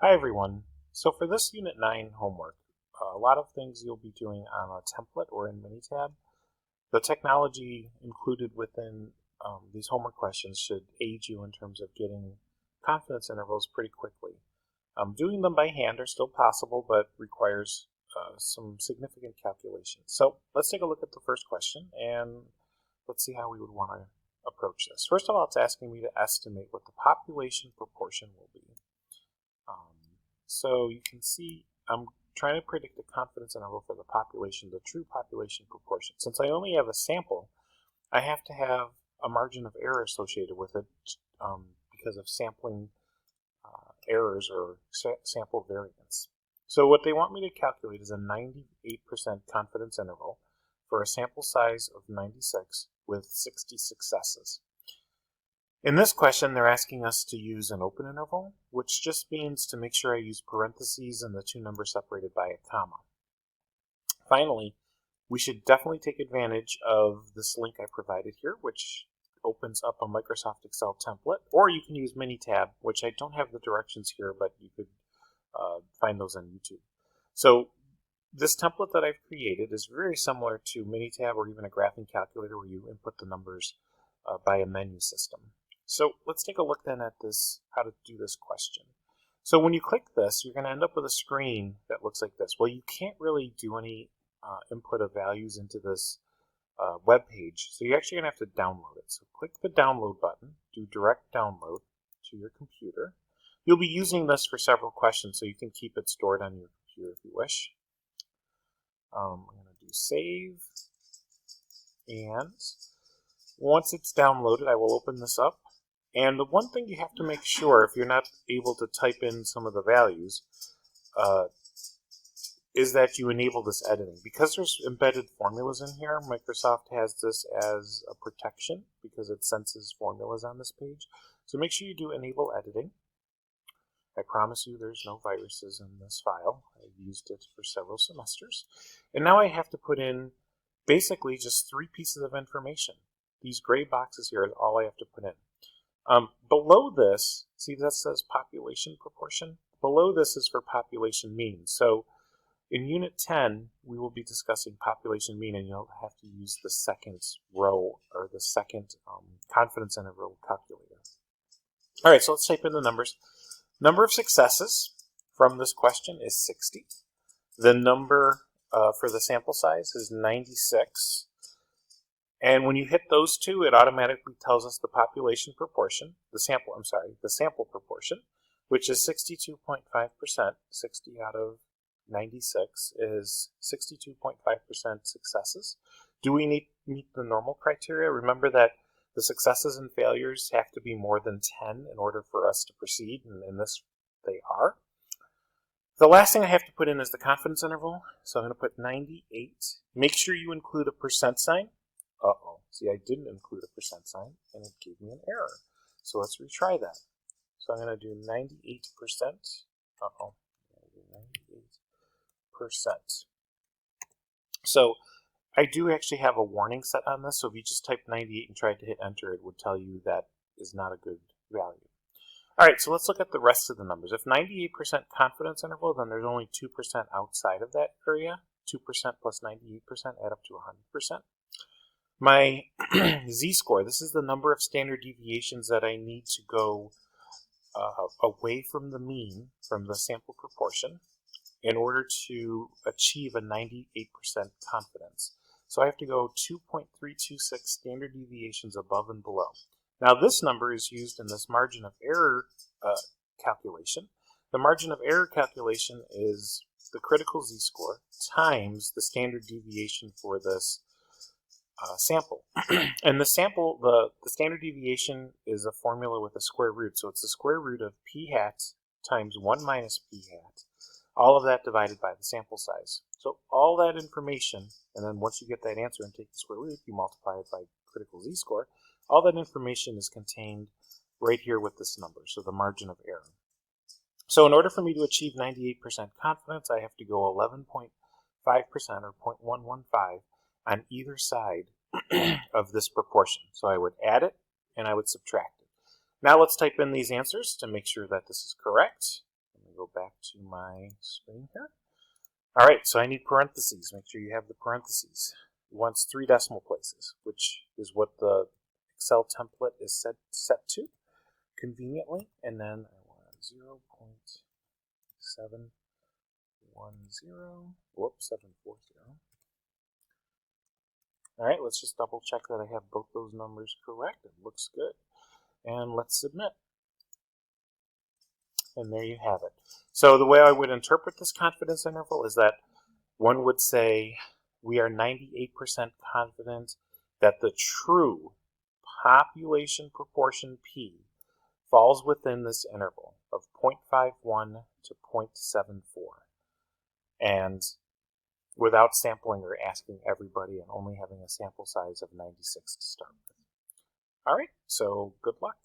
Hi everyone. So for this Unit 9 homework, a lot of things you'll be doing on a template or in Minitab. The technology included within these homework questions should aid you in terms of getting confidence intervals pretty quickly. Doing them by hand are still possible, but requires some significant calculations. So let's take a look at the first question and let's see how we would want to approach this. First of all, it's asking me to estimate what the population proportion will be. So you can see I'm trying to predict the confidence interval for the population, the true population proportion. Since I only have a sample, I have to have a margin of error associated with it because of sampling errors or sample variance. So what they want me to calculate is a 98% confidence interval for a sample size of 96 with 60 successes. In this question, they're asking us to use an open interval, which just means to make sure I use parentheses and the two numbers separated by a comma. Finally, we should definitely take advantage of this link I provided here, which opens up a Microsoft Excel template, or you can use Minitab, which I don't have the directions here, but you could find those on YouTube. So this template that I've created is very similar to Minitab or even a graphing calculator where you input the numbers by a menu system. So let's take a look then at this, how to do this question. So when you click this, you're going to end up with a screen that looks like this. Well, you can't really do any input of values into this web page, so you're actually going to have to download it. So click the download button, do direct download to your computer. You'll be using this for several questions, so you can keep it stored on your computer if you wish. I'm going to do save, and once it's downloaded, I will open this up. And the one thing you have to make sure, if you're not able to type in some of the values, is that you enable this editing. Because there's embedded formulas in here, Microsoft has this as a protection because it senses formulas on this page. So make sure you do enable editing. I promise you there's no viruses in this file. I've used it for several semesters. And now I have to put in basically just 3 pieces of information. These gray boxes here is all I have to put in. Below this, see that says population proportion? Below this is for population mean. So in Unit 10, we will be discussing population mean, and you'll have to use the second row or the second confidence interval calculator. All right, so let's type in the numbers. Number of successes from this question is 60. The number for the sample size is 96. And when you hit those two, it automatically tells us the population proportion, the sample proportion, which is 62.5%. 60 out of 96 is 62.5% successes. Do we meet the normal criteria? Remember that the successes and failures have to be more than 10 in order for us to proceed, and in this they are. The last thing I have to put in is the confidence interval, so I'm going to put 98. Make sure you include a percent sign. Uh-oh, see, I didn't include a percent sign, and it gave me an error. So let's retry that. So I'm going to do 98%. Uh-oh, 98%. So I do actually have a warning set on this, so if you just type 98 and tried to hit enter, it would tell you that is not a good value. All right, so let's look at the rest of the numbers. If 98% confidence interval, then there's only 2% outside of that area. 2% plus 98% add up to 100%. My z-score, this is the number of standard deviations that I need to go away from the mean, from the sample proportion, in order to achieve a 98% confidence. So I have to go 2.326 standard deviations above and below. Now this number is used in this margin of error calculation. The margin of error calculation is the critical z-score times the standard deviation for this sample. And the sample, the standard deviation is a formula with a square root. So it's the square root of p hat times 1 minus p hat. All of that divided by the sample size. So all that information, and then once you get that answer and take the square root, you multiply it by critical z-score. All that information is contained right here with this number, so the margin of error. So in order for me to achieve 98% confidence, I have to go 11.5% or 0.115 on either side of this proportion. So I would add it and I would subtract it. Now let's type in these answers to make sure that this is correct. Let me go back to my screen here. All right, so I need parentheses. Make sure you have the parentheses. It wants 3 decimal places, which is what the Excel template is set to conveniently. And then I want 0.710, whoops, 740. All right, let's just double check that I have both those numbers correct. It looks good. And let's submit. And there you have it. So the way I would interpret this confidence interval is that one would say we are 98% confident that the true population proportion P falls within this interval of 0.51 to 0.74. And without sampling or asking everybody and only having a sample size of 96 to start with. All right, so good luck.